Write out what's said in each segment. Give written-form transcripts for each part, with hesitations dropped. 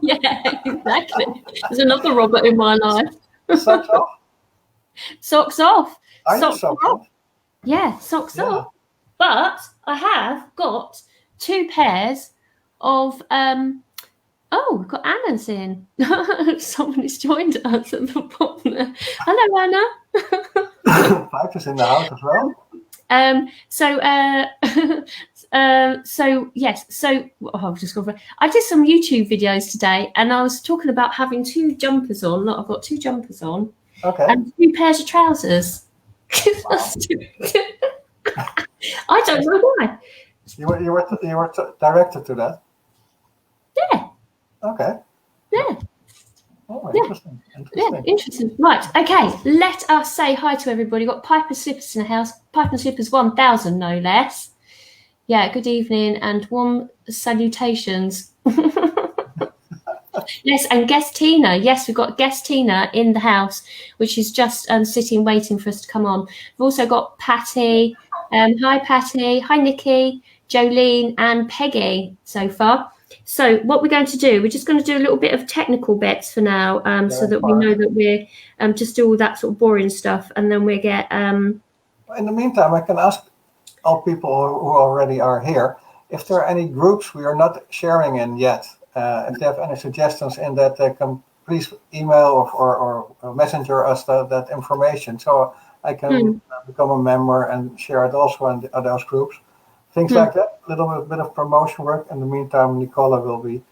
Yeah, exactly. There's another Robert in my life. Socks off? Socks off. Are you socks off? Yeah, socks off. But I have got 2 pairs of oh, we've got Anna's in. Someone has joined us at the bottom there. Hello, Anna. Piper's in the house as well. So yes. So I've just gone. I did some YouTube videos today, and I was talking about having 2 jumpers on. Look, I've got 2 jumpers on. Okay. And 2 pairs of trousers. I don't know why. You were directed to that? Yeah. Okay. Yeah. Oh, interesting. Yeah, interesting. Right, okay. Let us say hi to everybody. We've got Piper Slippers in the house. Piper Slippers 1000, no less. Yeah, good evening and warm salutations. Yes, and guest Tina. Yes, we've got guest Tina in the house, which is just sitting waiting for us to come on. We've also got Patty. Hi, Patty. Hi, Nikki, Jolene, and Peggy so far. So what we're going to do, we're just going to do a little bit of technical bits for now, so that we know that we're just do all that sort of boring stuff, and then we get. In the meantime, I can ask all people who already are here if there are any groups we are not sharing in yet. If they have any suggestions in that, they can please email or messenger us that information, so I can become a member and share it also in those groups. Things like that, a little bit of promotion work. In the meantime, Nicola will be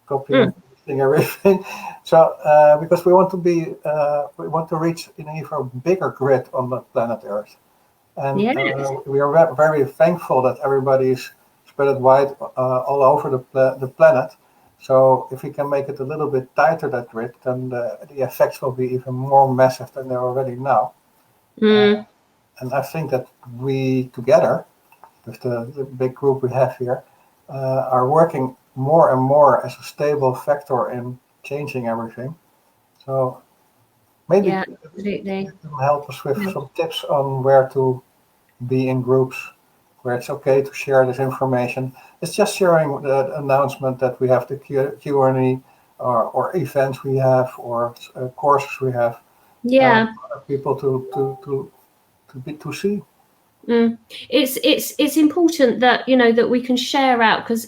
copying everything. So because we want to reach an even bigger grid on the planet Earth, and we are very thankful that everybody is spread wide all over the planet. So if we can make it a little bit tighter, that grid, then the effects will be even more massive than they're already now. And I think that we together, with the big group we have here, are working more and more as a stable factor in changing everything. So maybe it will help us with some tips on where to be in groups, where it's okay to share this information. It's just sharing the announcement that we have the Q&A or events we have or courses we have. For people to see. It's important that that we can share out, because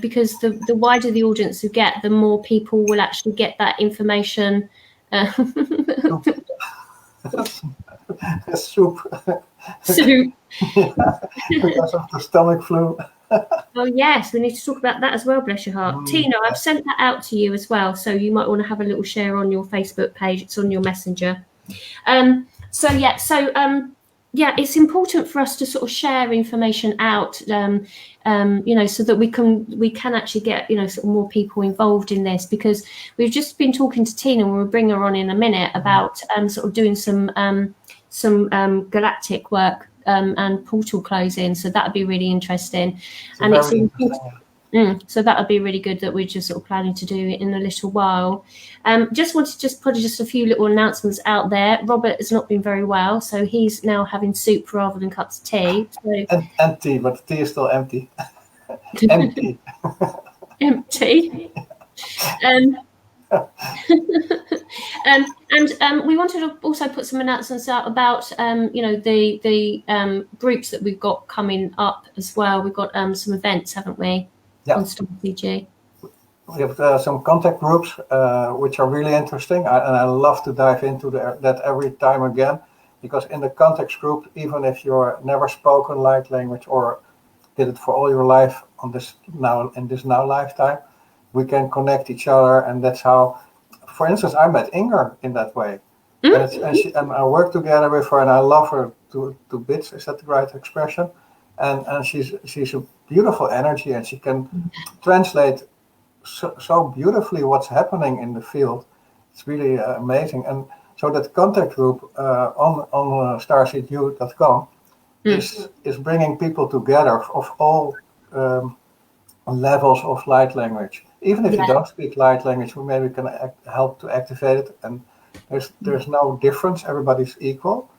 because the wider the audience you get, the more people will actually get that information. Soup. Soup. Because of the stomach flu. Oh yes, we need to talk about that as well, bless your heart. Tina, I've sent that out to you as well, so you might want to have a little share on your Facebook page. It's on your messenger. It's important for us to sort of share information out, so that we can actually get sort of more people involved in this, because we've just been talking to Tina, and we'll bring her on in a minute, about sort of doing some galactic work and portal closing. So that would be really interesting, and it's so that would be really good that we're just sort of planning to do it in a little while. Just wanted to put just a few little announcements out there. Robert has not been very well, so he's now having soup rather than cups of tea. So and tea, but the tea is still empty. Empty. Empty. And we wanted to also put some announcements out about the groups that we've got coming up as well. We've got some events, haven't we? On StarCG. We have some contact groups which are really interesting, and I love to dive into that every time again, because in the context group, even if you're never spoken light language or did it for all your life in this lifetime, we can connect each other, and that's how, for instance, I met Inger in that way, and I work together with her, and I love her to bits. Is that the right expression? And she's a beautiful energy, and she can translate so beautifully what's happening in the field. It's really amazing. And so that contact group on starseedu.com is bringing people together of all levels of light language. Even if you don't speak light language, we maybe can help to activate it. And there's no difference. Everybody's equal.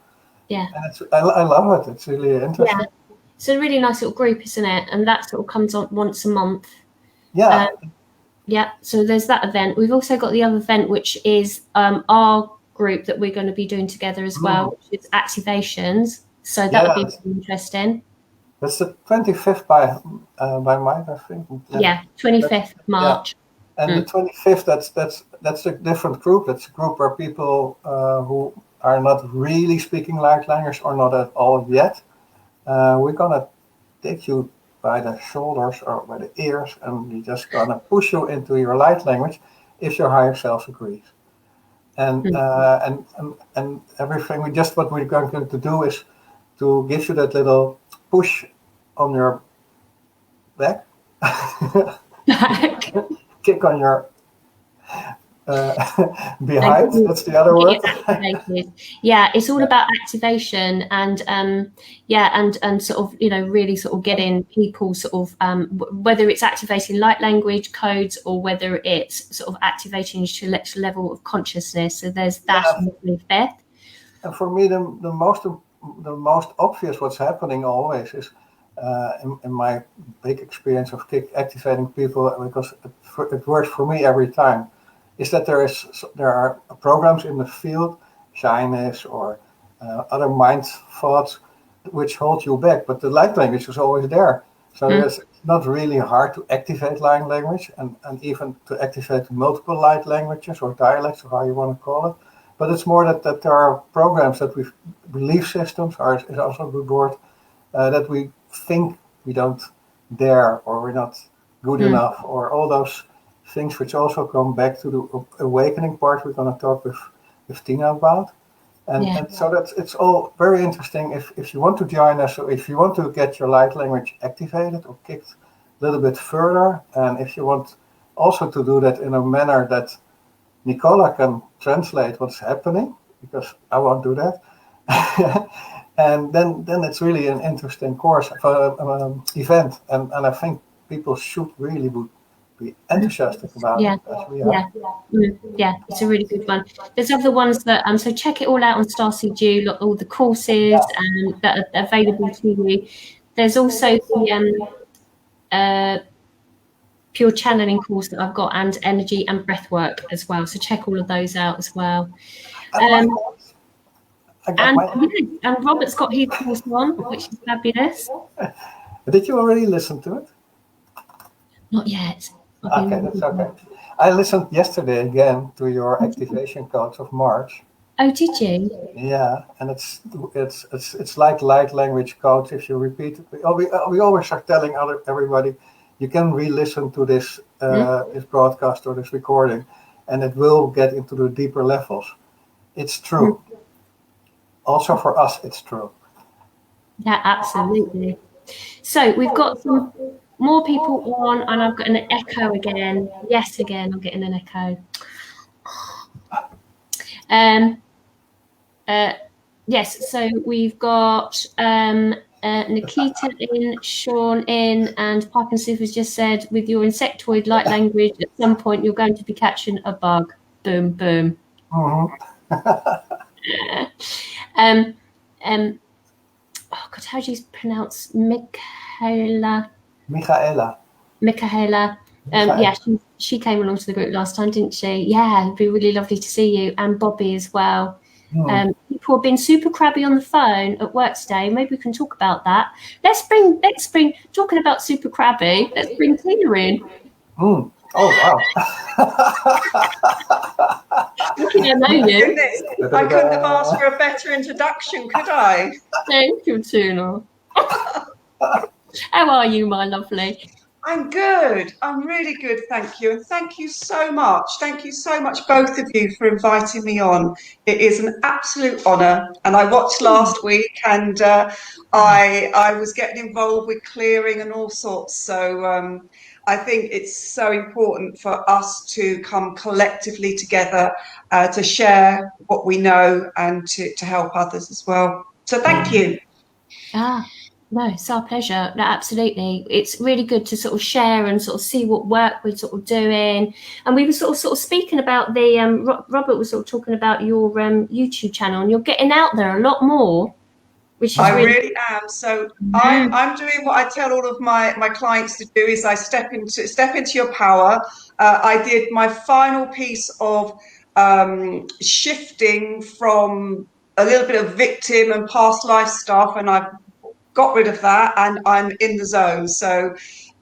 Yeah. And I love it. It's really interesting. Yeah. It's a really nice little group, isn't it? And that sort of comes on once a month. Yeah, so there's that event. We've also got the other event, which is our group that we're going to be doing together as well, which is activations. So that would be interesting. That's the 25th by March, I think. Yeah, 25th of March. Yeah. And the 25th, that's a different group. That's a group where people who are not really speaking light language or not at all yet. We're gonna take you by the shoulders or by the ears, and we're just gonna push you into your light language if your higher self agrees. And everything. What we're going to do is to give you that little push on your back, kick on your behind. That's the other word. Yeah, it's all about activation and and sort of, you know, really sort of getting people sort of whether it's activating light language codes or whether it's sort of activating to the next level of consciousness. So there's that on the 25th. And for me, the most obvious what's happening always is in my big experience of activating people, because it works for me every time, is that there are programs in the field, shyness or other mind thoughts, which hold you back, but the light language is always there. So it's not really hard to activate light language and even to activate multiple light languages or dialects, or how you want to call it. But it's more that there are programs that belief systems is also a good word, that we think we don't dare or we're not good enough, or all those things which also come back to the awakening part we're going to talk with Tina about. And so it's all very interesting. If you want to join us, or if you want to get your light language activated or kicked a little bit further, and if you want also to do that in a manner that Nicola can translate what's happening, because I won't do that. And then it's really an interesting course, event, and I think people should really be enthusiastic about it, as we are. Yeah, it's a really good one. There's other ones that so check it all out on Starseed, all the courses that are available to you. There's also the pure channeling course that I've got, and energy and breath work as well. So check all of those out as well. And Robert's got his course on, which is fabulous. Did you already listen to it? Not yet. Okay, that's okay. I listened yesterday again to your activation codes of March. Oh, did you? Yeah, and it's like light language codes. If you repeat it, we always are telling everybody, you can re-listen to this this broadcast or this recording, and it will get into the deeper levels. It's true. Also for us, it's true. Yeah, absolutely. So we've got some more people on, and I've got an echo again. Yes, again, I'm getting an echo. Yes, so we've got Nikita in, Sean in, and Pipe and Sif has just said, with your insectoid light language, at some point you're going to be catching a bug. Boom, boom. Oh God, how do you pronounce Michaela? Yeah, she came along to the group last time, didn't she? Yeah, it'd be really lovely to see you, and Bobby as well. People have been super crabby on the phone at work today. Maybe we can talk about that. Let's bring talking about super crabby. Let's bring Tina in. Oh wow! I know you. I couldn't have asked for a better introduction, could I? Thank you, Tina. How are you, my lovely? I'm good. I'm really good, thank you. And thank you so much. Thank you so much, both of you, for inviting me on. It is an absolute honour. And I watched last week, and I was getting involved with clearing and all sorts. So I think it's so important for us to come collectively together to share what we know and to help others as well. So thank you. No, it's our pleasure. No, absolutely. It's really good to sort of share and sort of see what work we're sort of doing. And we were sort of speaking about the Robert was sort of talking about your YouTube channel, and you're getting out there a lot more. which is I really really am. So I'm doing what I tell all of my clients to do is I step into your power. I did my final piece of shifting from a little bit of victim and past life stuff, and I've got rid of that, and I'm in the zone. So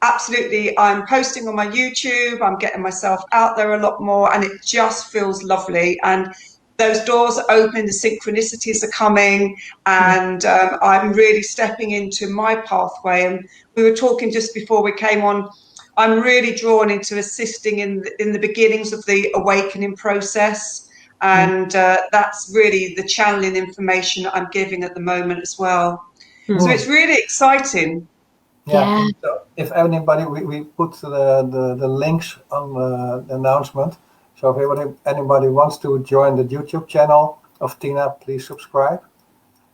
absolutely, I'm posting on my YouTube, I'm getting myself out there a lot more, and it just feels lovely. And those doors are open, the synchronicities are coming, and I'm really stepping into my pathway. And we were talking just before we came on, I'm really drawn into assisting in the beginnings of the awakening process. And that's really the channeling information that I'm giving at the moment as well. So it's really exciting. Yeah. So if anybody, we put the links on the announcement. So if anybody wants to join the YouTube channel of Tina, please subscribe.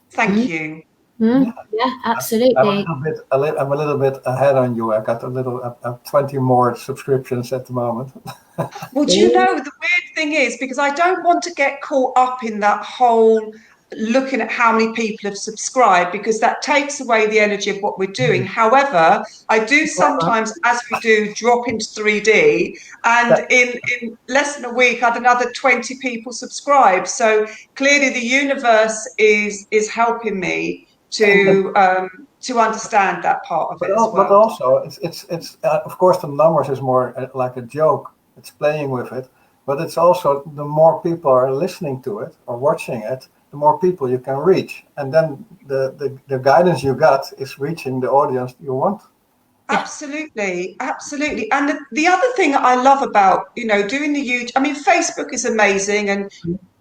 Thank you. Yeah, absolutely. I'm a little bit ahead on you. I got 20 more subscriptions at the moment. Well, do you know, the weird thing is, because I don't want to get caught up in that whole looking at how many people have subscribed, because that takes away the energy of what we're doing. However, I do sometimes, as we do, drop into 3D, and in less than a week, I had another 20 people subscribe. So clearly the universe is helping me to understand that part of it as well. But also, it's of course the numbers is more like a joke. It's playing with it, but it's also the more people are listening to it or watching it, the more people you can reach, and then the guidance you got is reaching the audience you want. Absolutely, absolutely. And the other thing I love about doing the YouTube, I mean, Facebook is amazing, and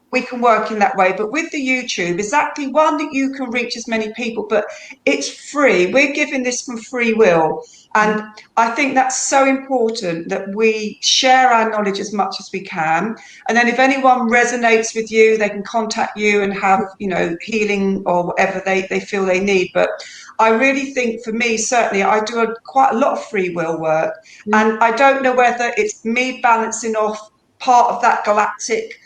we can work in that way. But with the YouTube, exactly, one, that you can reach as many people, but it's free. We're giving this from free will. And I think that's so important that we share our knowledge as much as we can. And then if anyone resonates with you, they can contact you and have, healing or whatever they feel they need. But I really think, for me, certainly, I do quite a lot of free will work. And I don't know whether it's me balancing off part of that galactic,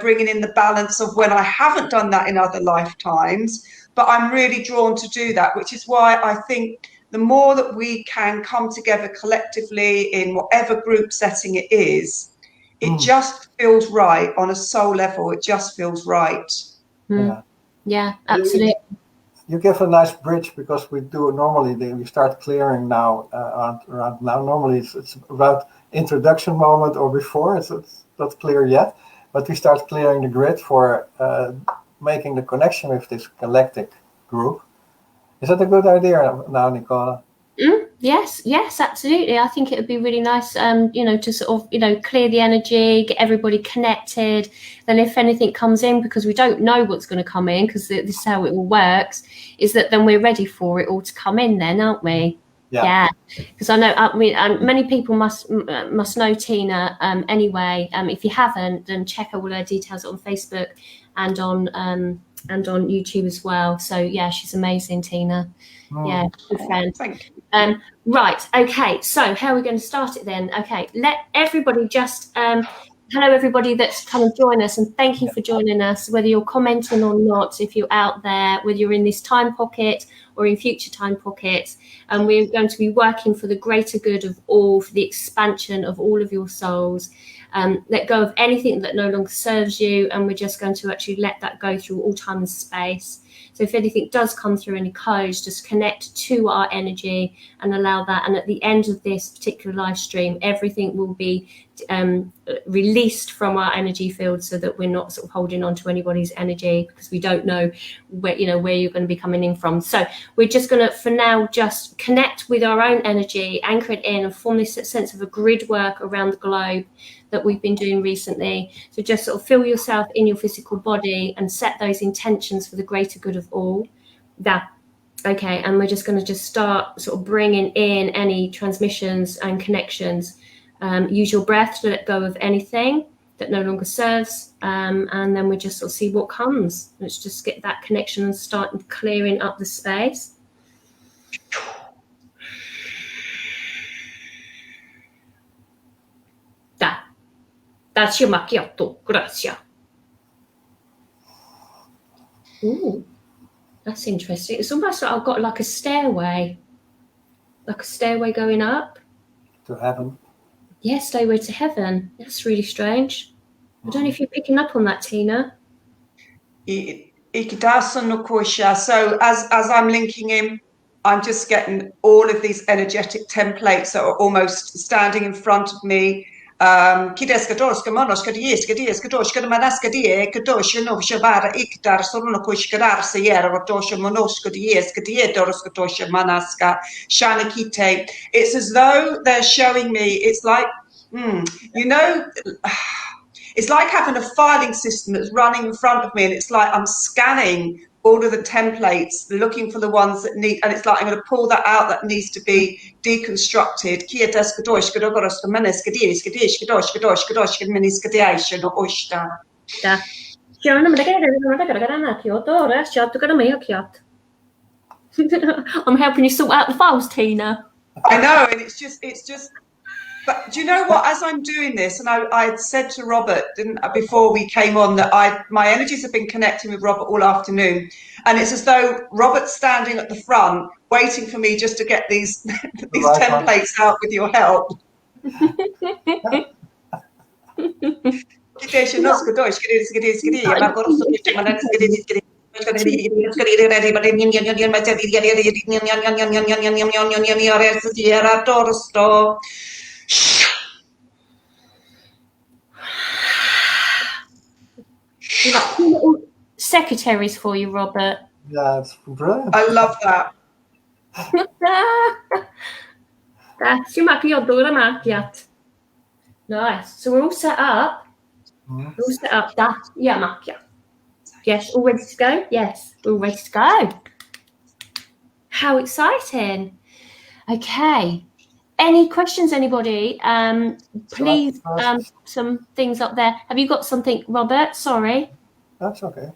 bringing in the balance of when I haven't done that in other lifetimes, but I'm really drawn to do that, which is why I think the more that we can come together collectively in whatever group setting it is, it just feels right on a soul level. It just feels right. Yeah, absolutely. You give a nice bridge, because we do normally we start clearing now around now. Normally it's about introduction moment or before. It's not clear yet, but we start clearing the grid for making the connection with this galactic group. Is that a good idea now, Nicola? Yes, absolutely. I think it would be really nice, to sort of, clear the energy, get everybody connected. Then if anything comes in, because we don't know what's going to come in, because this is how it all works, is that then we're ready for it all to come in then, aren't we? Yeah. Because I know, many people must know Tina anyway. If you haven't, then check out all her details on Facebook and on YouTube as well. So yeah, she's amazing, Tina. Yeah, good friend. Thank you. Right, okay, so how are we going to start it then? Okay, let everybody just hello everybody that's come and join us, and thank you for joining us, whether you're commenting or not, if you're out there, whether you're in this time pocket or in future time pockets. And we're going to be working for the greater good of all, for the expansion of all of your souls. Let go of anything that no longer serves you, and we're just going to actually let that go through all time and space. So if anything does come through any codes, just connect to our energy and allow that. And at the end of this particular live stream, everything will be released from our energy field, so that we're not sort of holding on to anybody's energy, because we don't know where you're going to be coming in from. So we're just going to, for now, just connect with our own energy, anchor it in, and form this sense of a grid work around the globe that we've been doing recently. So just sort of feel yourself in your physical body and set those intentions for the greater good of all. Okay, and we're just going to start sort of bringing in any transmissions and connections. Use your breath to let go of anything that no longer serves, and then we just sort of see what comes. Let's just get that connection and start clearing up the space. That's your macchiato. Grazie. Ooh. That's interesting. It's almost like I've got like a stairway going up. To heaven. Yeah, stairway to heaven. That's really strange. I don't know if you're picking up on that, Tina. So as I'm linking in, I'm just getting all of these energetic templates that are almost standing in front of me. It's as though they're showing me, it's like, you know, it's like having a filing system that's running in front of me, and it's like I'm scanning all of the templates, looking for the ones that need, and it's like I'm going to pull that out that needs to be deconstructed. Da. I'm helping you sort out the files, Tina. I know, and it's just, but do you know what? As I'm doing this, and I said to Robert, before we came on, that my energies have been connecting with Robert all afternoon, and it's as though Robert's standing at the front, waiting for me just to get these templates out with your help. Secretaries for you, Robert. Yeah, it's brilliant. I love that. Nice. So we're all set up. We're all set up. Yes, all ready to go? Yes, we're all ready to go. How exciting. Okay. Any questions, anybody? Please, some things up there. Have you got something, Robert? Sorry. That's okay.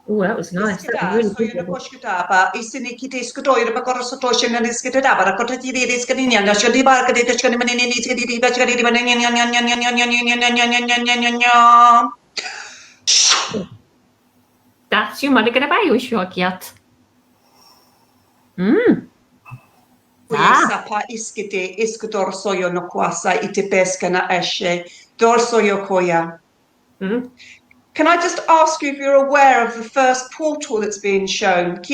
Oh, that was nice. That was really good. That's your mother gonna buy you a shortcut. Sapa iskite iskudorsoyo no kwasa ite peskana eshe dorsoyo koya. Can I just ask you if you're aware of the first portal that's being shown? Let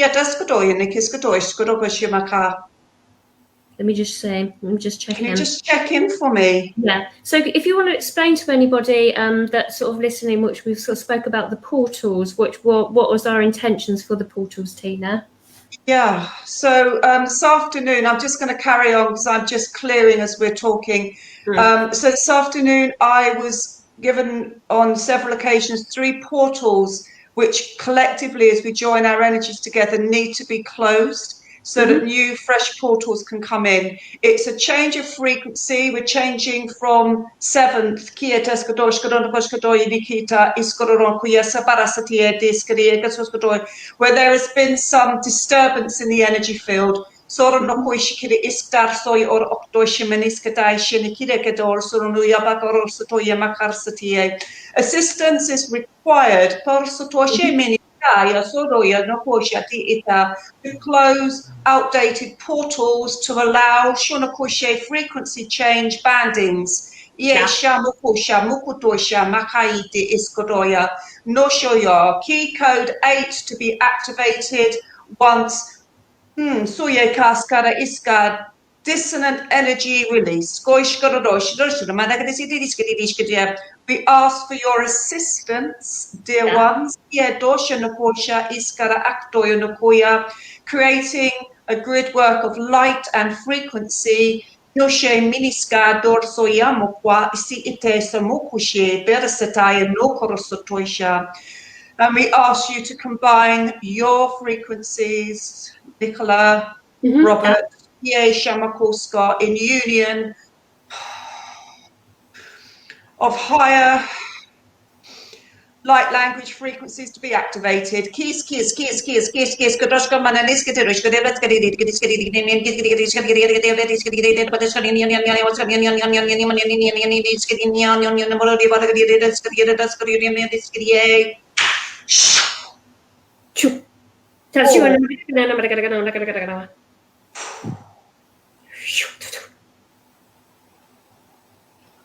me just say, let me just check in. Can you just check in for me? Yeah. So if you want to explain to anybody that's sort of listening, which we sort of spoke about the portals, what was our intentions for the portals, Tina? Yeah. So this afternoon, I'm just going to carry on because I'm just clearing as we're talking. So this afternoon, I was given on several occasions 3 portals which collectively, as we join our energies together, need to be closed so that new fresh portals can come in. It's a change of frequency. We're changing from 7th where there has been some disturbance in the energy field. Assistance is required to close outdated portals to allow frequency change bandings. Key code 8 to be activated once dissonant energy release. We ask for your assistance, dear ones, creating a grid work of light and frequency. And we ask you to combine your frequencies, Nicola, Robert, Shamakulska, in union of higher light language frequencies to be activated. Kiss, kiss, kiss, kiss, kiss, kiss.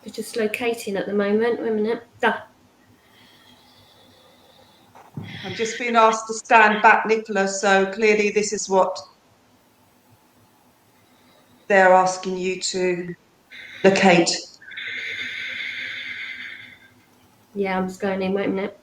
We're just locating at the moment. Wait a minute. I'm just being asked to stand back, Nicola, so clearly this is what they're asking you to locate. Yeah, I'm just going in. Wait a minute.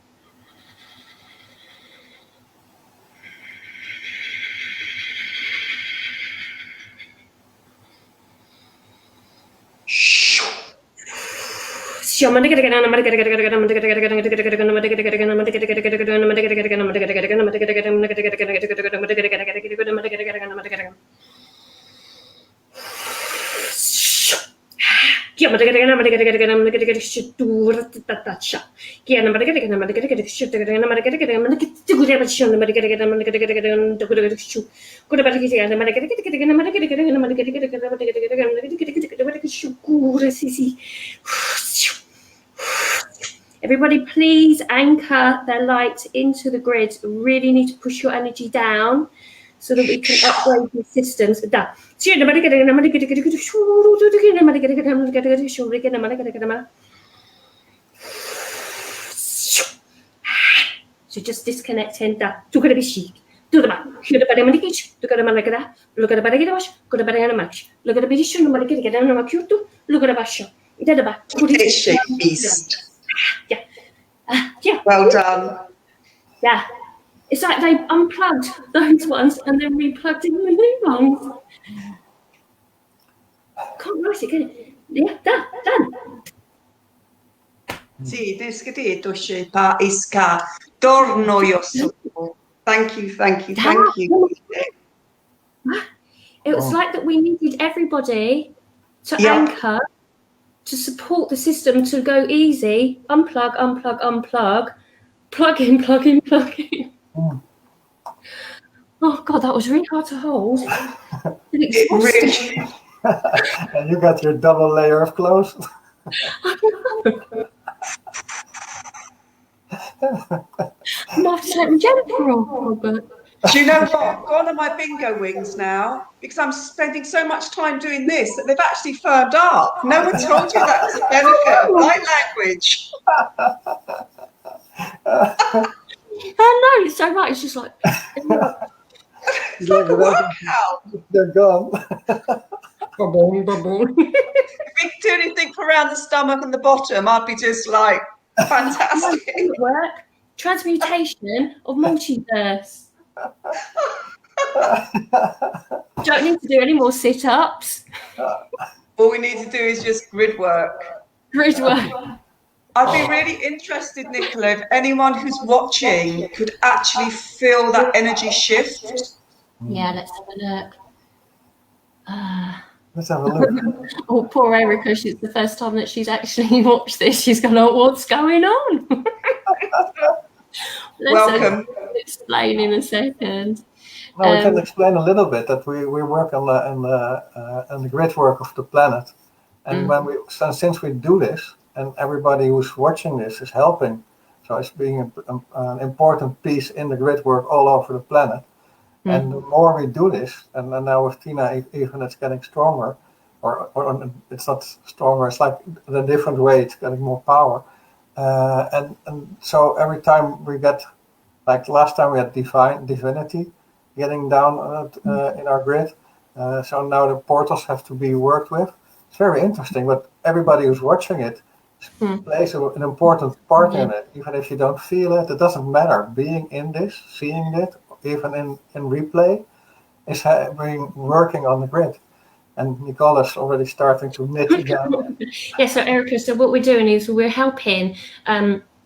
Everybody, please anchor their light into the grid. We really need to push your energy down so that we can upgrade the systems. So just disconnecting that. Beast. Yeah. Well done. Yeah. It's like they unplugged those ones and then replugged in the new ones. Can't write it, can it? Yeah, done. Sì, descritto pa iska torno io su. Thank you. It was like that we needed everybody to anchor, to support the system to go easy, unplug, plug in. Oh God, that was really hard to hold. It really. And you got your double layer of clothes. Not let me jump Robert. Do you know what? Gone are my bingo wings now because I'm spending so much time doing this that they've actually firmed up. No one told you that's the benefit of light language. I know, it's so right. It's just like it's like a workout. They're gone. Ba-boom. If we could do anything for around the stomach and the bottom, I'd be just like fantastic. Work. Transmutation of multiverse. Don't need to do any more sit-ups. All we need to do is just grid work. I'd be really interested, Nicola, if anyone who's watching could actually feel that energy shift. Yeah, let's have a look. Let's have a look. Oh, poor Erica, it's the first time that she's actually watched this. She's gone, oh, what's going on? Welcome. Explain in a second. No, we can explain a little bit that we work on the grid work of the planet, and since we do this, and everybody who's watching this is helping, so it's being an important piece in the grid work all over the planet. And the more we do this, and now with Tina, even it's getting stronger, or it's not stronger, it's like in a different way, it's getting more power. And so every time we get, like last time we had divinity getting down in our grid. So now the portals have to be worked with. It's very interesting, but everybody who's watching it plays an important part in it. Even if you don't feel it, it doesn't matter. Being in this, seeing it, even in replay, is working on the grid. And Nicola's already starting to knit again. Yeah, so Erica, so what we're doing is we're helping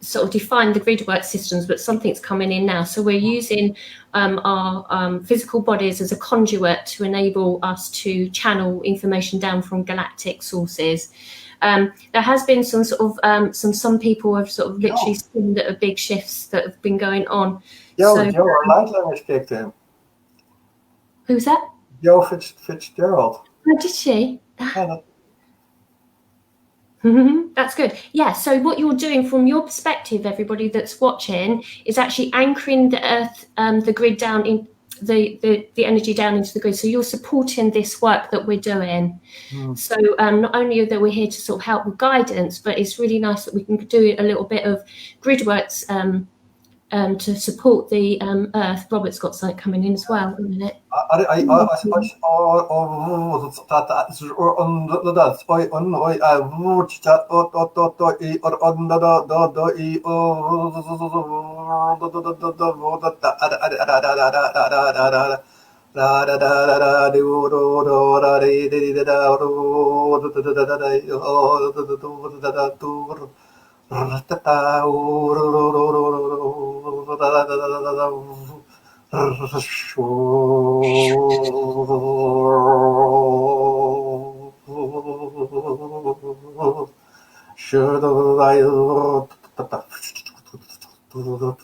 sort of defined the grid work systems, but something's coming in now. So we're using our physical bodies as a conduit to enable us to channel information down from galactic sources. There has been some sort of some people have sort of literally seen that are big shifts that have been going on. Joe, our light language kicked in. Who's that? Joe Fitzgerald. Oh, did she? That's good. Yeah, so what you're doing from your perspective, everybody that's watching, is actually anchoring the earth, the grid down in the energy down into the grid. So you're supporting this work that we're doing. So not only that we're here to sort of help with guidance, but it's really nice that we can do a little bit of grid works to support the earth. Robert's got something coming in as well in a minute.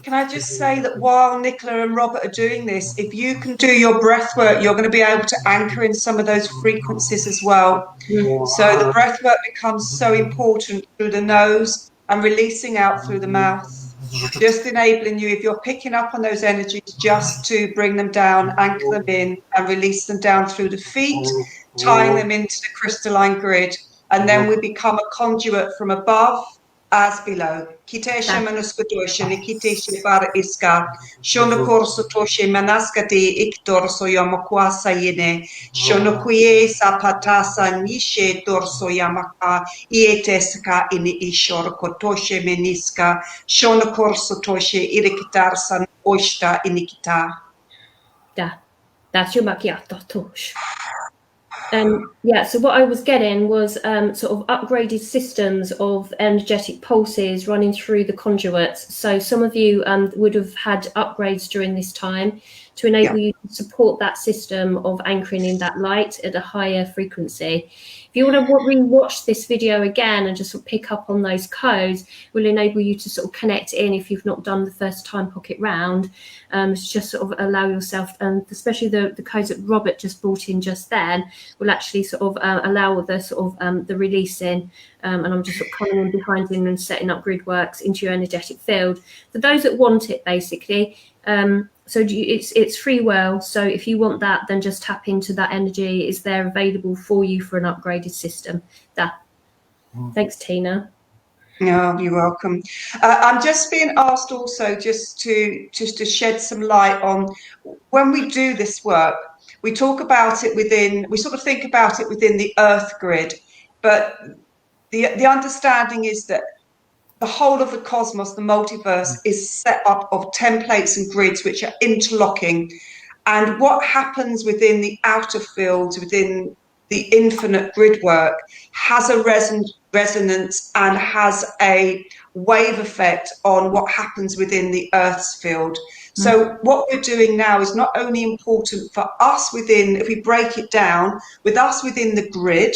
Can I just say that while Nicola and Robert are doing this, if you can do your breath work, you're going to be able to anchor in some of those frequencies as well. So the breath work becomes so important through the nose and releasing out through the mouth, just enabling you, if you're picking up on those energies, just to bring them down, anchor them in and release them down through the feet, tying them into the crystalline grid. And then we become a conduit from above as below. Kitesha manuskutosha nikitesha para iska. Shono korso toshe manaskati iktorso yamakwasa yene. Shono kuye sapatasa nishe torso yamaka ieteska ini ishor kotoshe meniska. Shono korso toshe irikitarsan oishta inikita. That's your macchiato tosh. Yeah, so what I was getting was sort of upgraded systems of energetic pulses running through the conduits. So some of you would have had upgrades during this time to enable you to support that system of anchoring in that light at a higher frequency. If you want to re-watch this video again and just sort of pick up on those codes, will enable you to sort of connect in if you've not done the first time pocket round. Just sort of allow yourself, and especially the codes that Robert just brought in just then, will actually sort of allow the sort of the releasing. And I'm just sort of coming in behind him and setting up grid works into your energetic field for those that want it, basically. So it's free will. So if you want that, then just tap into that energy. It's there available for you for an upgraded system. Thanks, Tina. No, you're welcome. I'm just being asked also just to shed some light on when we do this work. We talk about it we sort of think about it within the Earth grid, but the understanding is that the whole of the cosmos, the multiverse, is set up of templates and grids which are interlocking. And what happens within the outer fields, within the infinite grid work, has a resonance and has a wave effect on what happens within the Earth's field. So what we're doing now is not only important for us within, if we break it down, with us within the grid,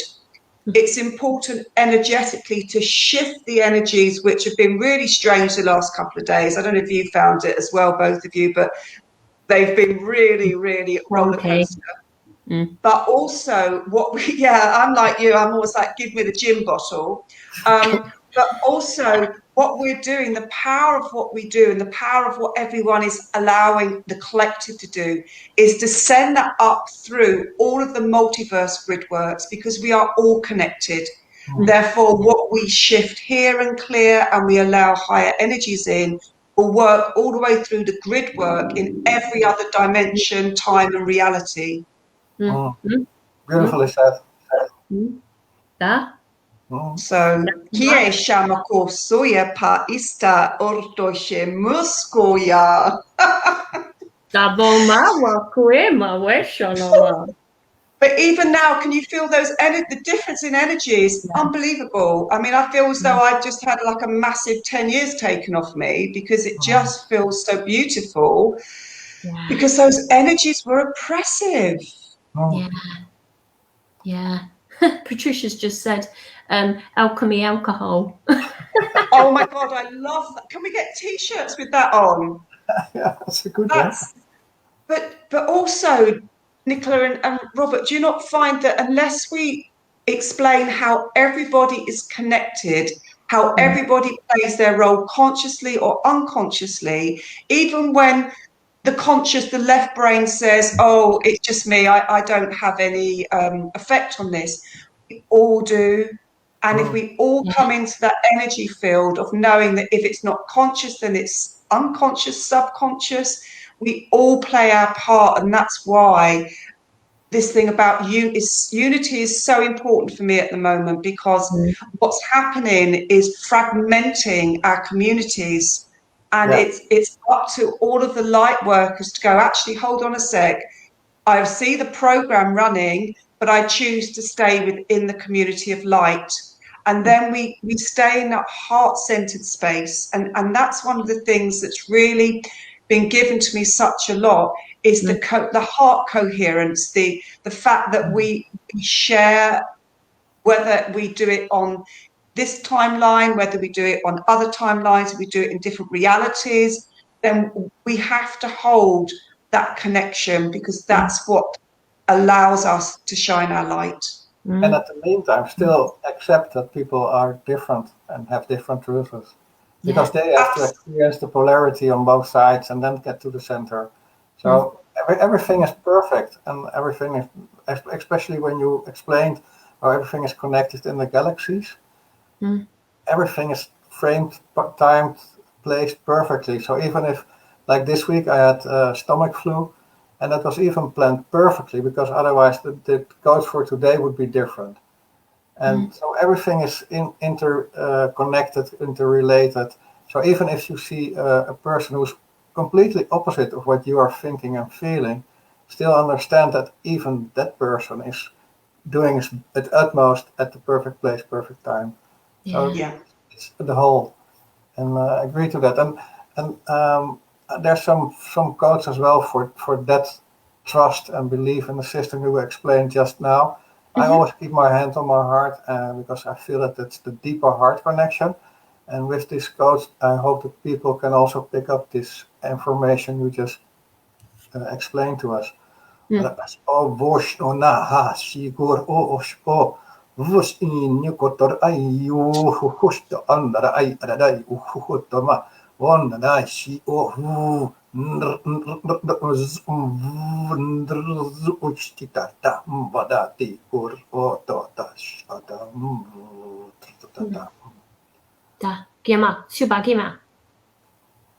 it's important energetically to shift the energies which have been really strange the last couple of days. I don't know if you found it as well, both of you, but they've been really, really roller coaster. But also I'm like you, I'm always like, give me the gin bottle. But also what we're doing, the power of what we do and the power of what everyone is allowing the collective to do is to send that up through all of the multiverse grid works, because we are all connected. Therefore, what we shift here and clear and we allow higher energies in will work all the way through the grid work in every other dimension, time and reality. Beautifully said. So, kie shamako soya pa ista ortoshe muskoya. Daboma wa kuema weshonoma. But even now, can you feel the difference in energy is unbelievable. I mean, I feel as though I've just had like a massive 10 years taken off me, because it just feels so beautiful, because those energies were oppressive. Yeah. Patricia's just said, alchemy, alcohol. Oh my God, I love that. Can we get t-shirts with that on? Yeah, that's a good one. But also, Nicola and Robert, do you not find that unless we explain how everybody is connected, how everybody plays their role consciously or unconsciously, even when the left brain says, oh, it's just me, I don't have any effect on this, we all do. And if we all come into that energy field of knowing that if it's not conscious, then it's unconscious, subconscious, we all play our part. And that's why this thing about unity is so important for me at the moment, because what's happening is fragmenting our communities. And it's up to all of the light workers to go, actually, hold on a sec. I see the program running, but I choose to stay within the community of light. And then we stay in that heart-centered space. And that's one of the things that's really been given to me such a lot, is the heart coherence, the fact that we share, whether we do it on this timeline, whether we do it on other timelines, we do it in different realities, then we have to hold that connection, because that's what allows us to shine our light. And at the meantime, still accept that people are different and have different truths, because they have to experience the polarity on both sides and then get to the center. So everything is perfect, and everything is, especially when you explained how everything is connected in the galaxies, everything is framed, timed, placed perfectly. So even if, like this week, I had stomach flu, and that was even planned perfectly, because otherwise the codes for today would be different. And so everything is interconnected, interrelated. So even if you see a person who's completely opposite of what you are thinking and feeling, still understand that even that person is doing his utmost at the perfect place, perfect time. So it's the whole, and I agree to that. And there's some codes as well for that trust and belief in the system you explained just now. I always keep my hand on my heart, because I feel that it's the deeper heart connection. And with this codes, I hope that people can also pick up this information you just explained to us. Vos in Yukotor Ayu Husto under I one that I see oh Da Gima Subagima.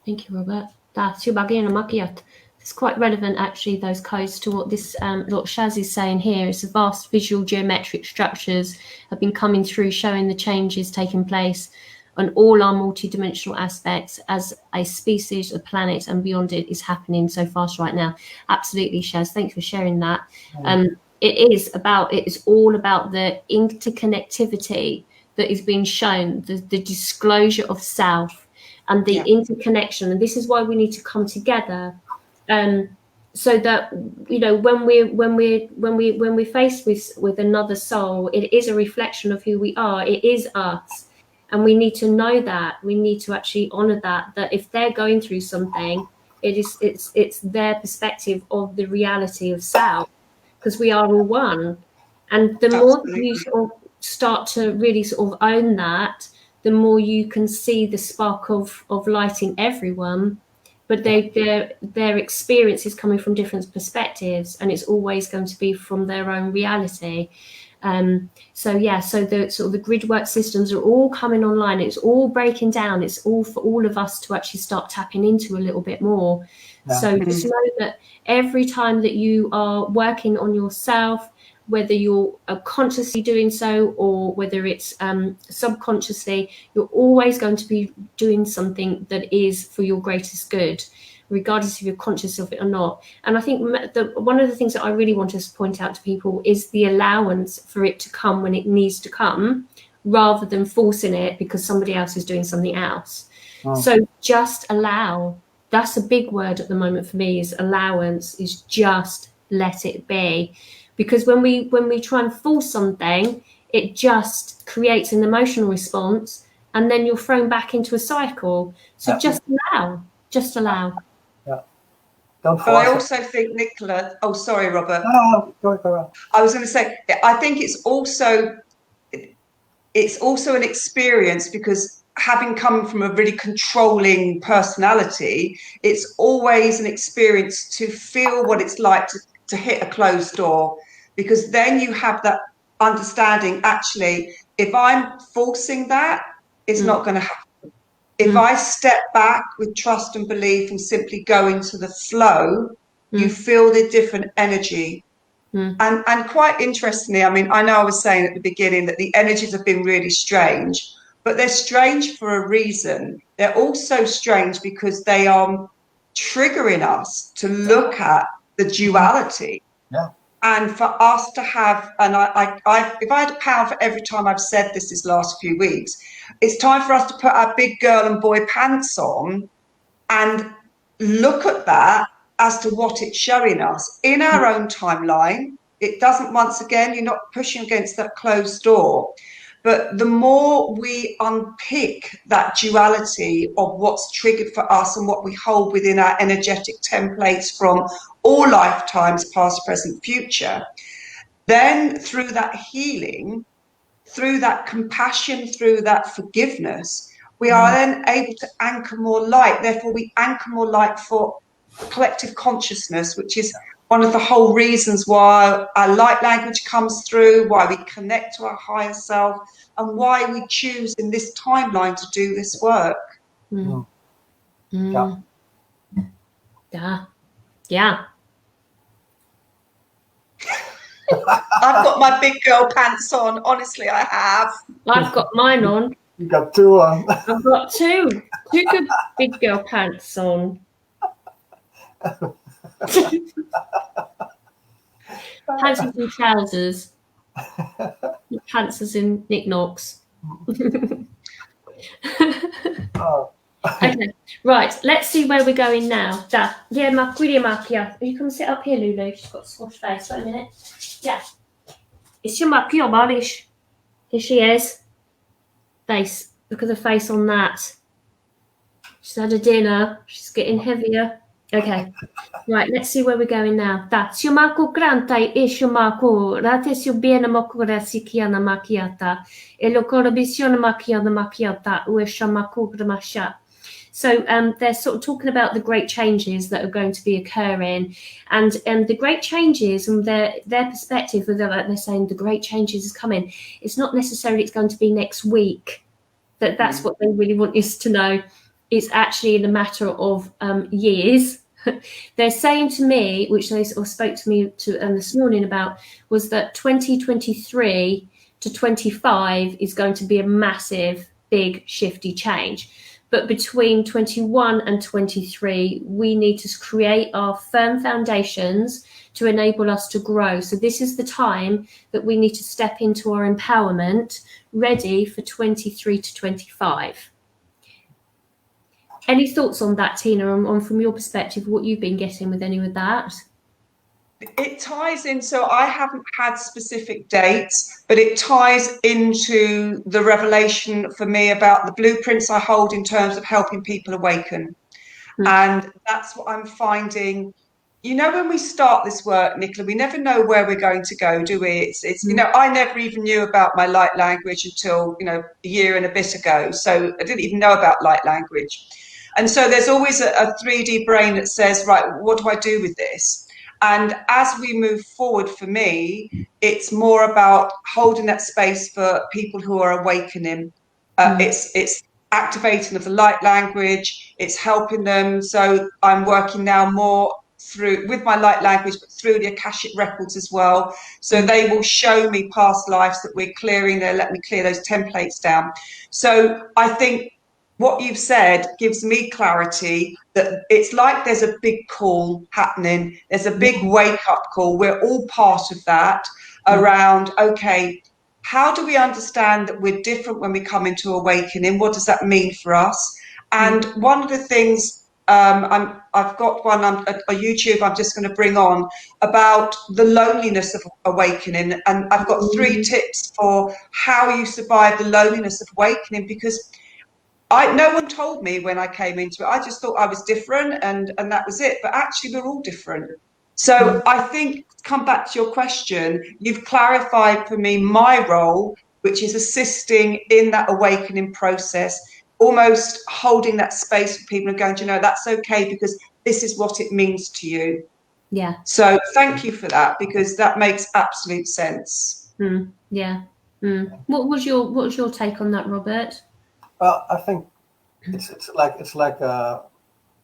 Thank you, Robert. Da Subagina Makiat. It's quite relevant, actually, those codes to what this what Shaz is saying here. It's the vast visual geometric structures have been coming through, showing the changes taking place on all our multidimensional aspects as a species, a planet, and beyond it is happening so fast right now. Absolutely, Shaz. Thanks for sharing that. It is all about the interconnectivity that is being shown, the disclosure of self and the interconnection. And this is why we need to come together. So that, you know, when we're faced with another soul, it is a reflection of who we are. It is us, and we need to know that. We need to actually honor that if they're going through something, it's their perspective of the reality of self, because we are all one. And the more you sort of start to really sort of own that, the more you can see the spark of light in everyone. But their experience is coming from different perspectives, and it's always going to be from their own reality. So the sort of the grid work systems are all coming online. It's all breaking down. It's all for all of us to actually start tapping into a little bit more. So just know that every time that you are working on yourself, whether you're consciously doing so or whether it's subconsciously, you're always going to be doing something that is for your greatest good. regardless if you're conscious of it or not. And I think one of the things that I really want to point out to people is the allowance for it to come when it needs to come, rather than forcing it because somebody else is doing something else. So just allow. That's a big word at the moment for me, is allowance, is just let it be. Because when we try and force something, it just creates an emotional response, and then you're thrown back into a cycle. So just allow. Yeah. Don't force But I it. also think, Nicola, oh, sorry, Robert. No, go on. I was going to say, I think it's also an experience, because having come from a really controlling personality, it's always an experience to feel what it's like to hit a closed door, because then you have that understanding, actually, if I'm forcing that, it's not going to happen. If I step back with trust and belief and simply go into the flow, you feel the different energy. And quite interestingly, I mean, I know I was saying at the beginning that the energies have been really strange, but they're strange for a reason. They're also strange because they are triggering us to look at the duality. Yeah. And for us to have, and if I had a pound for every time I've said this last few weeks, it's time for us to put our big girl and boy pants on and look at that as to what it's showing us in our own timeline. It doesn't, once again, you're not pushing against that closed door. But the more we unpick that duality of what's triggered for us and what we hold within our energetic templates from all lifetimes, past, present, future, then through that healing, through that compassion, through that forgiveness, we are then able to anchor more light. Therefore, we anchor more light for collective consciousness, which is one of the whole reasons why our light language comes through, why we connect to our higher self, and why we choose in this timeline to do this work. Yeah. Yeah. I've got my big girl pants on. Honestly, I have. I've got mine on. You got two on. I've got two good big girl pants on. Pants and trousers. Pants as in knickknacks. Okay, right. Let's see where we're going now. Da. Yeah, Makia. You come sit up here, Lulu. She's got a squash face. Wait a minute. Yeah. It's your Makia, Marish. Here she is. Face. Look at the face on that. She's had a dinner. She's getting heavier. Okay. Right, let's see where we're going now. Da. Siomako grantai e siomako. Rate siubiena mokura sikiana makiata. E lokora bisiona makiana makiata. Ue shamako gramasha. So they're sort of talking about the great changes that are going to be occurring, and the great changes from their perspective, they're saying the great changes is coming. It's not necessarily it's going to be next week. That's what they really want us to know. It's actually in a matter of years. They're saying to me, which they sort of spoke to me this morning about, was that 2023 to 25 is going to be a massive, big, shifty change. But between 21 and 23, we need to create our firm foundations to enable us to grow. So this is the time that we need to step into our empowerment, ready for 23 to 25. Any thoughts on that, Tina, on from your perspective, what you've been getting with any of that? It ties in, so I haven't had specific dates, but it ties into the revelation for me about the blueprints I hold in terms of helping people awaken. And that's what I'm finding. You know, when we start this work, Nicola, we never know where we're going to go, do we? It's you know, I never even knew about my light language until, a year and a bit ago. So I didn't even know about light language. And so there's always a 3D brain that says, right, what do I do with this? And as we move forward, for me, it's more about holding that space for people who are awakening. It's activating of the light language. It's helping them. So I'm working now more with my light language, but through the Akashic records as well. So they will show me past lives that we're clearing. They'll let me clear those templates down. So I think what you've said gives me clarity that it's like there's a big call happening. There's a big wake-up call. We're all part of that around, okay, how do we understand that we're different when we come into awakening? What does that mean for us? And one of the things I've got one on a YouTube I'm just going to bring on about the loneliness of awakening. And I've got 3 tips for how you survive the loneliness of awakening, because no one told me when I came into it. I just thought I was different and that was it. But actually, we're all different. So I think, come back to your question, you've clarified for me my role, which is assisting in that awakening process, almost holding that space for people and going, do you know, that's okay because this is what it means to you. Yeah. So thank you for that, because that makes absolute sense. Yeah. What was your take on that, Robert? Well, I think it's like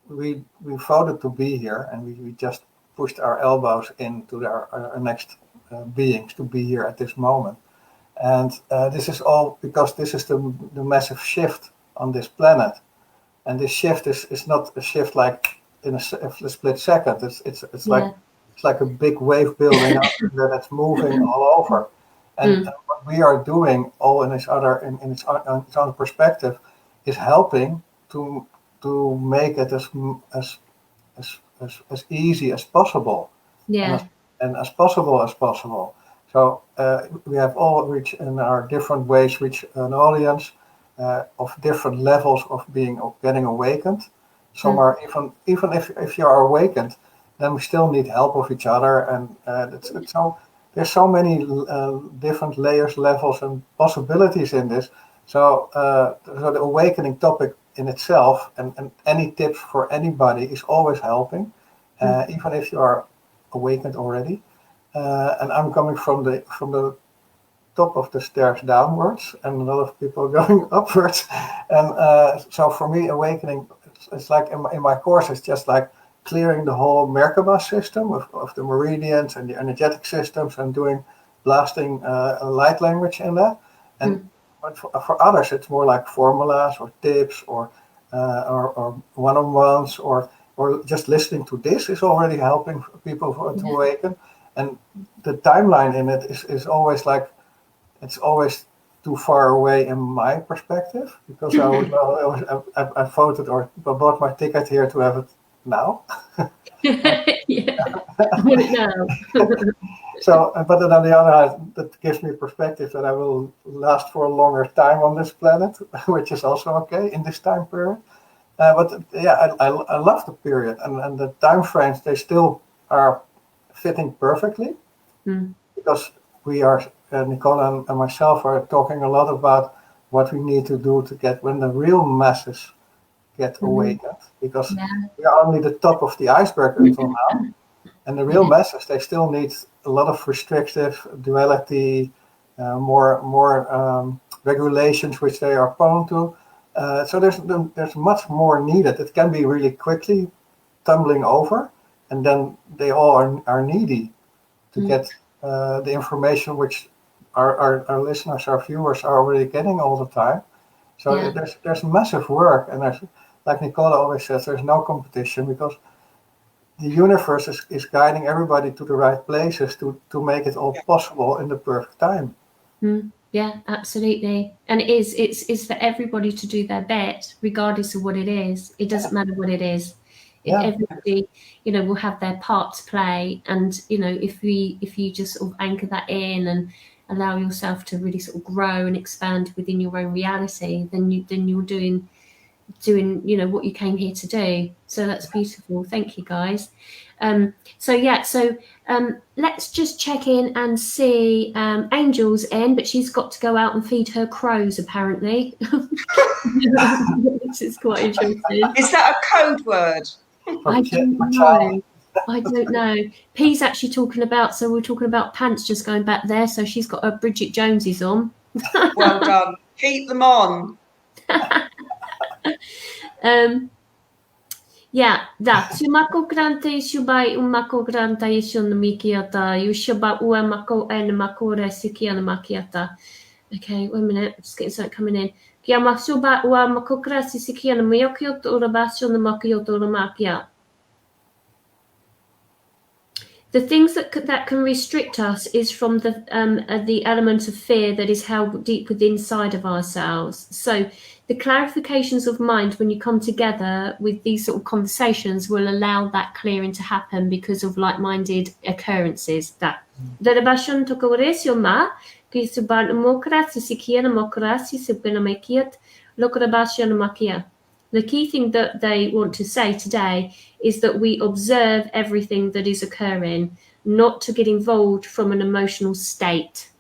we voted to be here, and we just pushed our elbows into our next beings to be here at this moment. And this is all because this is the massive shift on this planet. And this shift is not a shift like in a split second. It's like a big wave building up that it's moving all over. And what we are doing, all in its own perspective, is helping to make it as easy as possible. Yeah. And as possible as possible. So we have all reached in our different ways reach an audience of different levels of getting awakened. Some are even if you are awakened, then we still need help of each other, and there's so many different layers, levels, and possibilities in this. So the awakening topic in itself, and any tips for anybody is always helping, even if you are awakened already. And I'm coming from the top of the stairs downwards, and a lot of people going upwards. And so for me, awakening, it's like in my course, it's just like clearing the whole Merkaba system of the meridians and the energetic systems, and doing blasting light language in that. And but for others, it's more like formulas or tips or one-on-ones or just listening to this is already helping people to awaken. And the timeline in it is always like, it's always too far away in my perspective, because I voted or bought my ticket here to have it now. So, but then on the other hand, that gives me perspective that I will last for a longer time on this planet, which is also okay in this time period. But yeah, I love the period, and the time frames, they still are fitting perfectly, because we are, Nicola and myself are talking a lot about what we need to do to get when the real masses get awakened, because we are only the top of the iceberg until now, and the real masses, they still need a lot of restrictive duality, more regulations which they are prone to. So there's much more needed. It can be really quickly tumbling over, and then they all are needy to get the information which our listeners, our viewers are already getting all the time. So there's massive work, and there's, like Nicola always says, there's no competition, because the universe is guiding everybody to the right places to make it all possible in the perfect time. Yeah, absolutely. And it's for everybody to do their bit, regardless of what it is. It doesn't matter what it is. Everybody, will have their part to play. And, if you just sort of anchor that in and allow yourself to really sort of grow and expand within your own reality, then you're doing what you came here to do. So that's beautiful. Thank you, guys. So let's just check in and see. Angel's in, but she's got to go out and feed her crows, apparently. This is quite interesting. Is that a code word? I don't know. P's actually talking about, so we're talking about pants just going back there. So she's got her Bridget Joneses on. Well done. Keep them on. Sumako grante shubai umako granta yishun mikiata, yushuba uamako en makore sikian makiata. Okay, 1 minute. Just getting something coming in. Kia masuba wa makokrasi sikia na miyokyo tora basho na makyo tora makia. The things that can restrict us is from the element of fear that is held deep within inside of ourselves. So the clarifications of mind when you come together with these sort of conversations will allow that clearing to happen because of like-minded occurrences. That Darabashon tokoresio ma kisuban mokrasi sikia na mokrasi sibena mekiat lokrabashon makia. The key thing that they want to say today is that we observe everything that is occurring, not to get involved from an emotional state.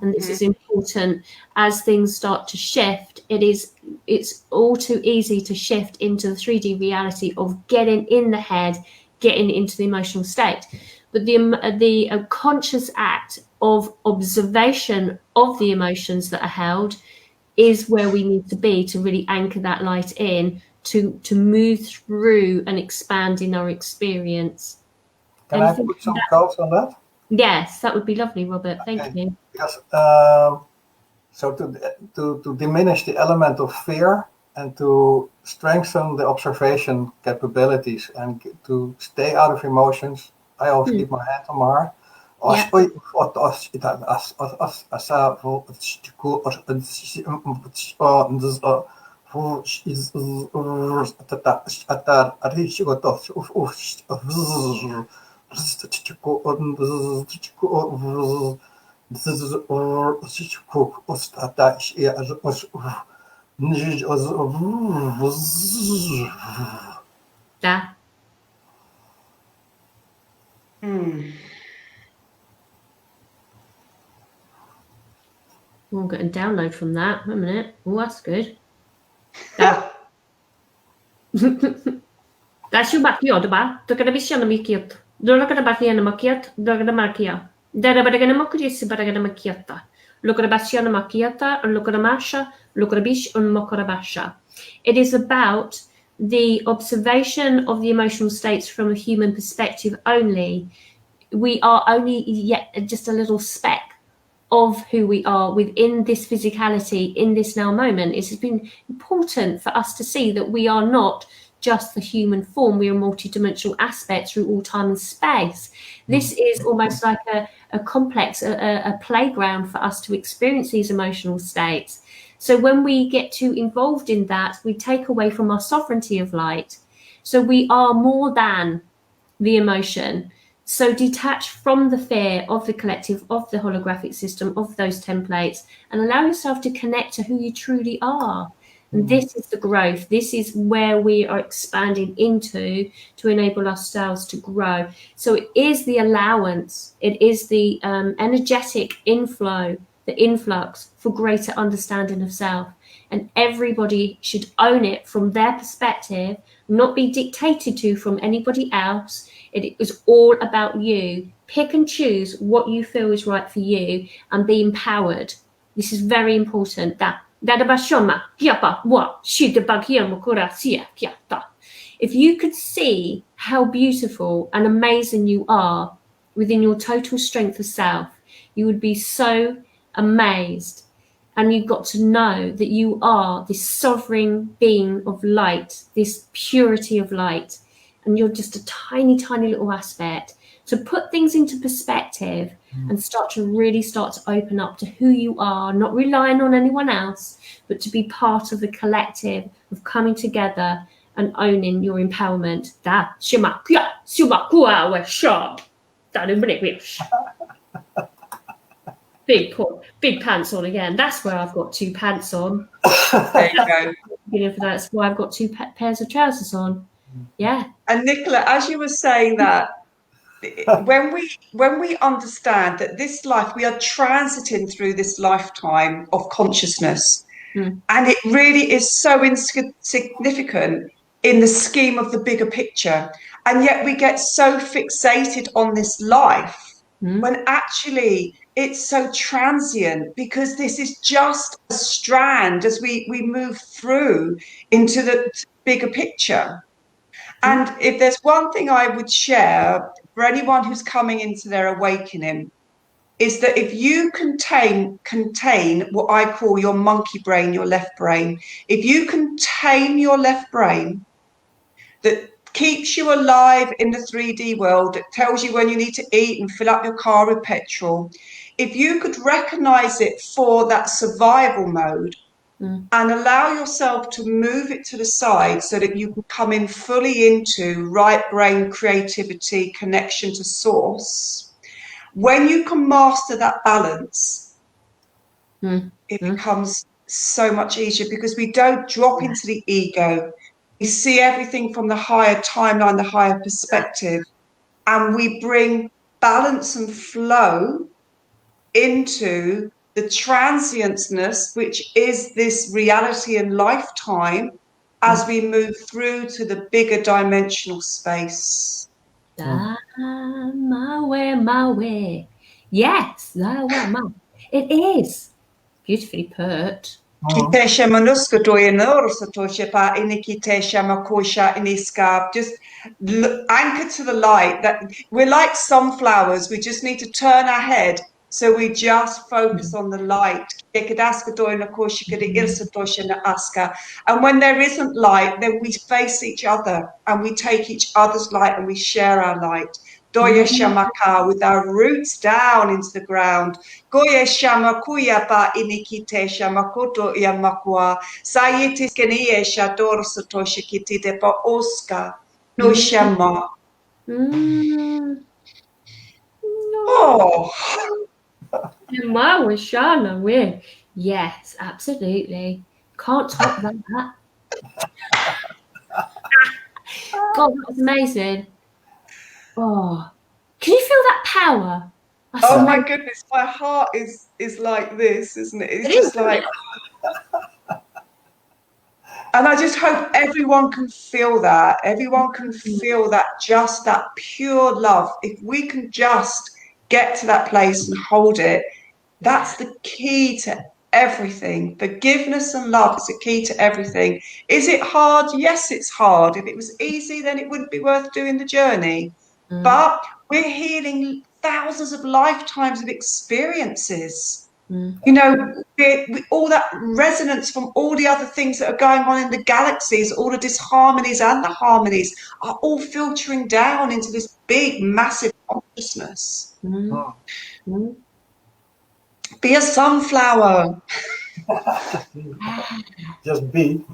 And this is important as things start to shift. It's all too easy to shift into the 3D reality of getting in the head, getting into the emotional state. But the conscious act of observation of the emotions that are held is where we need to be to really anchor that light in, to move through and expand in our experience. Can I put some quotes on that? Yes, that would be lovely, Robert. Thank you. Because so to diminish the element of fear and to strengthen the observation capabilities and to stay out of emotions, I always keep my hand on my heart. Da. We'll get a download from that. 1 minute. Oh, that's good. Da. That's your back, Yoda. Look at the vision of Mikiot. Don't look at the back end of Makiat. Look at the Makia. There are better Mokris, but I get a Makiata. Look at the Basiana Makiata, and look at the Masha, look at the Bish, and Mokorabasha. It is about the observation of the emotional states from a human perspective only. We are only yet just a little speck of who we are within this physicality, in this now moment. It's been important for us to see that we are not just the human form. We are a multidimensional aspect through all time and space. This is almost like a complex, a playground for us to experience these emotional states. So when we get too involved in that, we take away from our sovereignty of light. So we are more than the emotion. So detach from the fear of the collective, of the holographic system, of those templates, and allow yourself to connect to who you truly are. And this is the growth. This is where we are expanding into to enable ourselves to grow. So it is the allowance. It is the energetic inflow, the influx for greater understanding of self. And everybody should own it from their perspective, not be dictated to from anybody else. It is all about you. Pick and choose what you feel is right for you and be empowered. This is very important. If you could see how beautiful and amazing you are within your total strength of self, you would be so amazed. And you've got to know that you are this sovereign being of light, this purity of light, and you're just a tiny, tiny little aspect. To put things into perspective and start to open up to who you are, not relying on anyone else, but to be part of the collective of coming together and owning your empowerment. Big pants on again. That's where I've got 2 pants on. There you go. That's why I've got 2 pairs of trousers on. Yeah. And Nicola, as you were saying that, when we understand that this life, we are transiting through this lifetime of consciousness, and it really is so insignificant in the scheme of the bigger picture, and yet we get so fixated on this life when actually it's so transient, because this is just a strand as we move through into the bigger picture. And if there's one thing I would share for anyone who's coming into their awakening, is that if you contain what I call your monkey brain, your left brain, if you contain your left brain, that keeps you alive in the 3D world, that tells you when you need to eat and fill up your car with petrol, if you could recognize it for that survival mode and allow yourself to move it to the side so that you can come in fully into right brain creativity, connection to source, when you can master that balance, it becomes so much easier, because we don't drop into the ego. We see everything from the higher timeline, the higher perspective, and we bring balance and flow into the transientness, which is this reality and lifetime, as we move through to the bigger dimensional space. My way. Yes, it is beautifully put. Just anchor to the light. That we're like sunflowers. We just need to turn our head, so we just focus on the light. And when there isn't light, then we face each other and we take each other's light and we share our light. Doya Shamaka, with our roots down into the ground. Goya Shamakuya pa inikite Shamakoto Yamakua. Sayitis Kenia Shador Satoshi Kitite pa Oscar. No Shama. Oh. Yes, absolutely. Can't top that. God, that was amazing. Oh, can you feel that power? Oh my goodness, my heart is like this, isn't it? It's just like, and I just hope everyone can feel that. Everyone can feel that, just that pure love. If we can just get to that place and hold it, that's the key to everything. Forgiveness and love is the key to everything. Is it hard? Yes, it's hard. If it was easy, then it wouldn't be worth doing the journey. But we're healing thousands of lifetimes of experiences. You know, all that resonance from all the other things that are going on in the galaxies, all the disharmonies and the harmonies are all filtering down into this big, massive consciousness. Be a sunflower. Just be.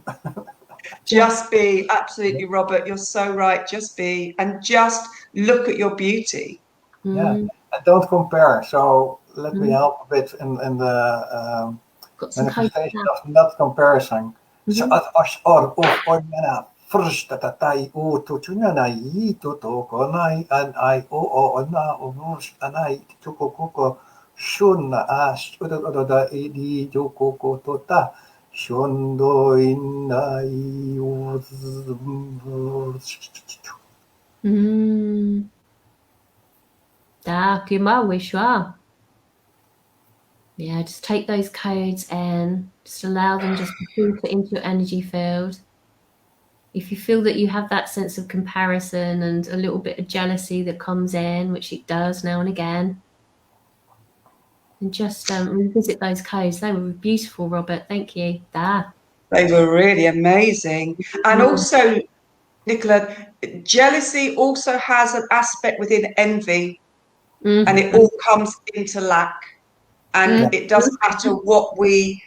Just be. Absolutely, Robert. You're so right. Just be. And just look at your beauty. Yeah. And don't compare. So let me help a bit in the manifestation of not comparison. So first that I to tunanai to konai and I na ovus and I to coco shun as da di joko tota shundo in Yeah, just take those codes and just allow them just to filter into your energy field. If you feel that you have that sense of comparison and a little bit of jealousy that comes in, which it does now and again, and just revisit those codes. They were beautiful, Robert. Thank you. They were really amazing. And also, Nicola, jealousy also has an aspect within envy, and it all comes into lack. And it doesn't matter what we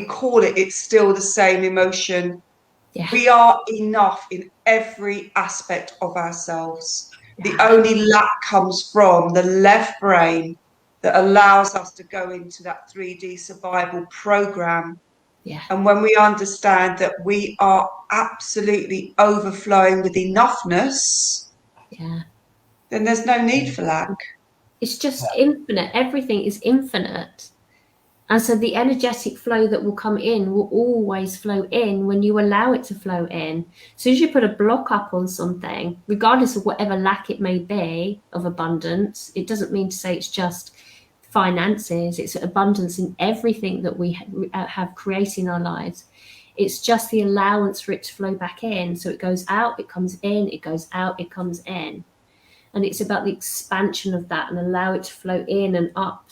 call it, it's still the same emotion. Yeah. We are enough in every aspect of ourselves. The only lack comes from the left brain that allows us to go into that 3D survival program. Yeah. And when we understand that we are absolutely overflowing with enoughness, then there's no need for lack. It's just infinite. Everything is infinite. And so the energetic flow that will come in will always flow in when you allow it to flow in. As soon as you put a block up on something, regardless of whatever lack it may be of abundance, it doesn't mean to say it's just finances. It's abundance in everything that we have created in our lives. It's just the allowance for it to flow back in. So it goes out, it comes in, it goes out, it comes in. and it's about the expansion of that, and allow it to flow in and up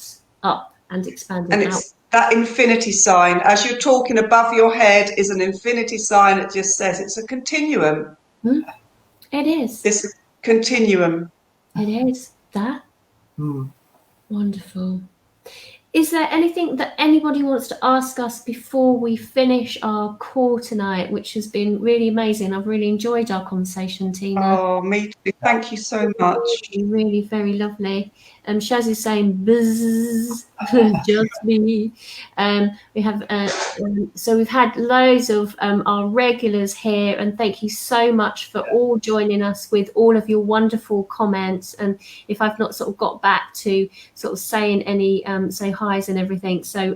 and expanding And out. it's that infinity sign. As you're talking, above your head is an infinity sign. It just says it's a continuum. It is. This continuum. It is. That. Wonderful. Is there anything that anybody wants to ask us before we finish our call tonight, which has been really amazing? I've really enjoyed our conversation, Tina. Oh, me too. Thank you so much. Really, very lovely. Shaz is saying, buzz, just me. We have, so we've had loads of our regulars here, and thank you so much for all joining us with all of your wonderful comments. And if I've not sort of got back to sort of saying any say highs and everything, so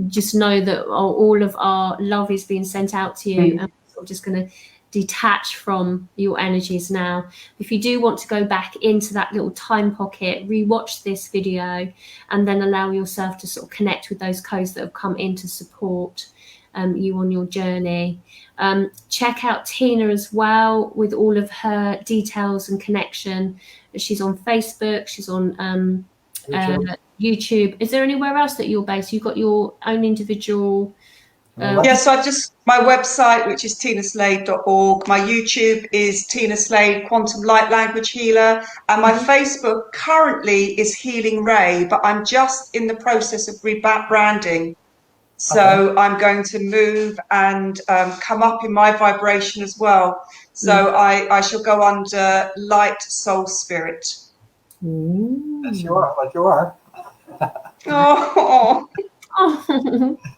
just know that all of our love is being sent out to you. I'm sort of just going to detach from your energies now. If you do want to go back into that little time pocket, rewatch this video, and then allow yourself to sort of connect with those codes that have come in to support you on your journey. Check out Tina as well with all of her details and connection. She's on Facebook, she's on YouTube. Is there anywhere else that you're based? You've got your own individual Yes, my website, which is tinaslade.org. My YouTube is Tina Slade, Quantum Light Language Healer. And my Facebook currently is Healing Ray, but I'm just in the process of rebranding. So I'm going to move and come up in my vibration as well. So I shall go under Light Soul Spirit. That's what you are. Oh.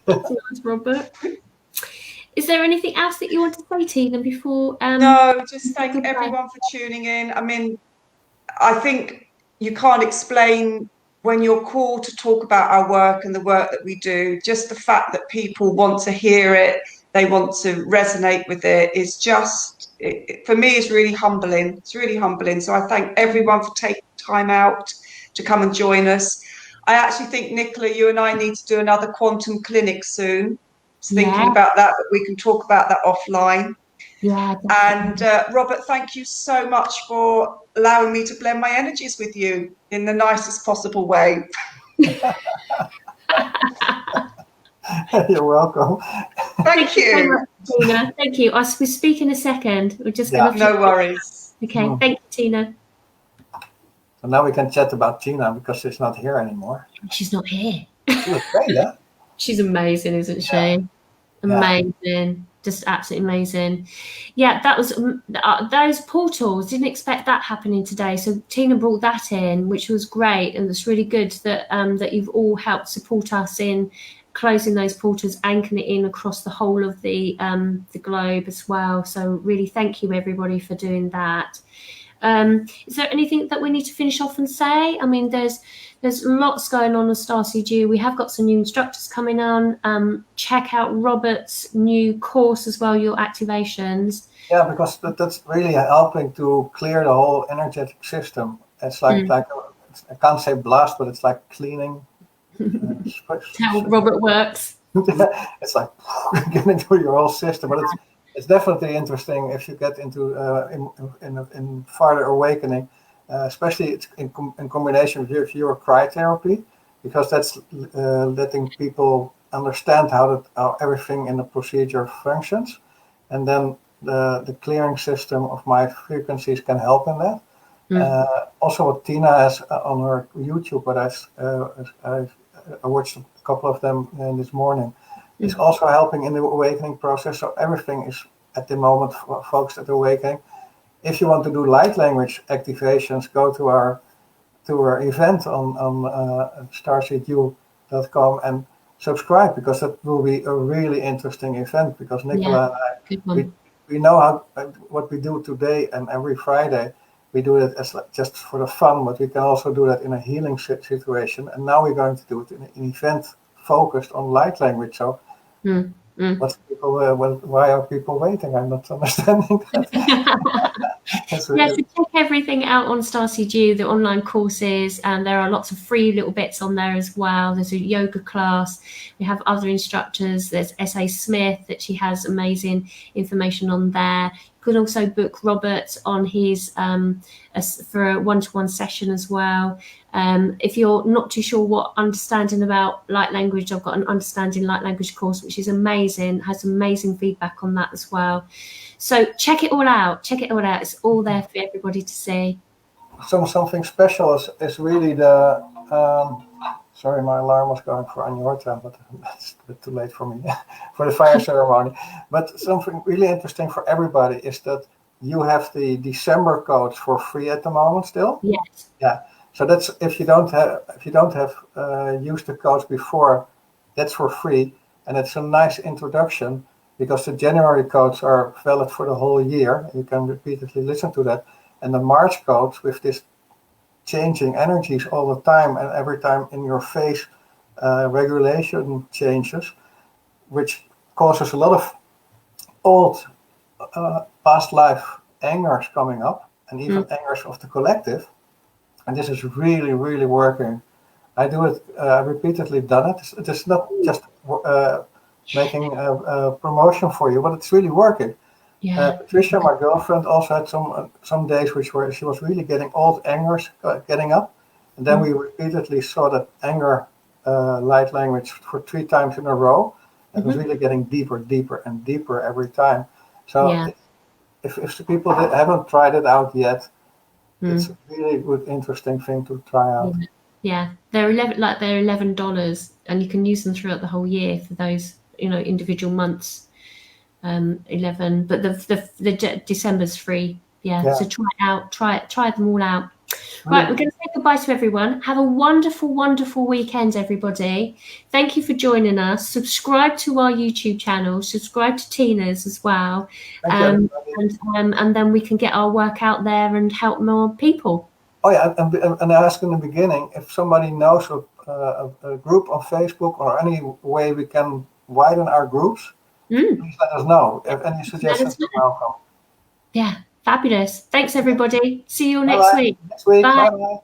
That's nice, Robert. Is there anything else that you want to say, Tina, before? No, just thank everyone for tuning in. I mean, I think you can't explain when you're called to talk about our work and the work that we do. Just the fact that people want to hear it, they want to resonate with it, is just, for me, is really humbling. It's really humbling. So I thank everyone for taking time out to come and join us. I actually think, Nicola, you and I need to do another quantum clinic soon. Thinking about that, but we can talk about that offline. Yeah. And Robert, thank you so much for allowing me to blend my energies with you in the nicest possible way. You're welcome. Thank you. So much, Tina. Thank you. I'll speak in a second. We're just going to. No worries. Okay. Thank you, Tina. So now we can chat about Tina because she's not here anymore. She's not here. She was great, yeah? She's amazing, isn't she? Yeah. Amazing. Just absolutely amazing. Yeah, that was those portals. Didn't expect that happening today. So Tina brought that in, which was great, and it's really good that that you've all helped support us in closing those portals, anchoring it in across the whole of the globe as well. So really, thank you everybody for doing that. Is there anything that we need to finish off and say? I mean, there's lots going on with Starseed. We have got some new instructors coming on. Check out Robert's new course as well, your activations. Yeah, because that's really helping to clear the whole energetic system. It's like I can't say blast, but it's like cleaning. How Robert works. It's like getting into your whole system, but it's definitely interesting if you get into in further awakening. Especially it's in combination with your cryotherapy, because that's letting people understand how everything in the procedure functions, and then the clearing system of my frequencies can help in that. Also, what Tina has on her YouTube, but I watched a couple of them this morning, is also helping in the awakening process. So everything is at the moment focused at awakening. If you want to do light language activations, go to our event on starseedu.com and subscribe, because that will be a really interesting event. Because Nicola and I, we know what we do today, and every Friday we do it as just for the fun, but we can also do that in a healing situation. And now we're going to do it in an event focused on light language. So. What's people? Why are people waiting? I'm not understanding that. That's Yeah, really, so check everything out on StarCG, the online courses, and there are lots of free little bits on there as well. There's a yoga class. We have other instructors. There's S.A. Smith, that she has amazing information on there. You could also book Robert on his for a one-to-one session as well. If you're not too sure what understanding about light language, I've got an understanding light language course, which is amazing, has amazing feedback on that as well. So check it all out. Check it all out. It's all there for everybody to see. something special is really the. Sorry, my alarm was going for on your time, but that's a bit too late for me for the fire ceremony. But something really interesting for everybody is that you have the December codes for free at the moment still. Yes. Yeah. So that's if you don't have used the codes before, that's for free, and it's a nice introduction because the January codes are valid for the whole year. You can repeatedly listen to that, and the March codes with this changing energies all the time, and every time in your face regulation changes, which causes a lot of old past life angers coming up, and even angers of the collective. And this is really, really working. I do it, repeatedly done it. It is not just making a promotion for you, but it's really working. Yeah. Patricia, my girlfriend, also had some days where she was really getting old angers getting up. And then we repeatedly saw that anger light language for 3 times in a row. It was really getting deeper, deeper, and deeper every time. So if the people that haven't tried it out yet, it's a really good, interesting thing to try out. Yeah, they're $11, and you can use them throughout the whole year for those individual months. 11, but the December's free. Yeah, so try it out. Try them all out. Right, we're going to say goodbye to everyone. Have a wonderful, wonderful weekend, everybody. Thank you for joining us. Subscribe to our YouTube channel. Subscribe to Tina's as well. And then we can get our work out there and help more people. Oh yeah, and I asked in the beginning if somebody knows a group on Facebook or any way we can widen our groups. Please let us know. If any suggestions, welcome. Yeah, fabulous. Thanks, everybody. See you next week. Next week. Bye. Bye.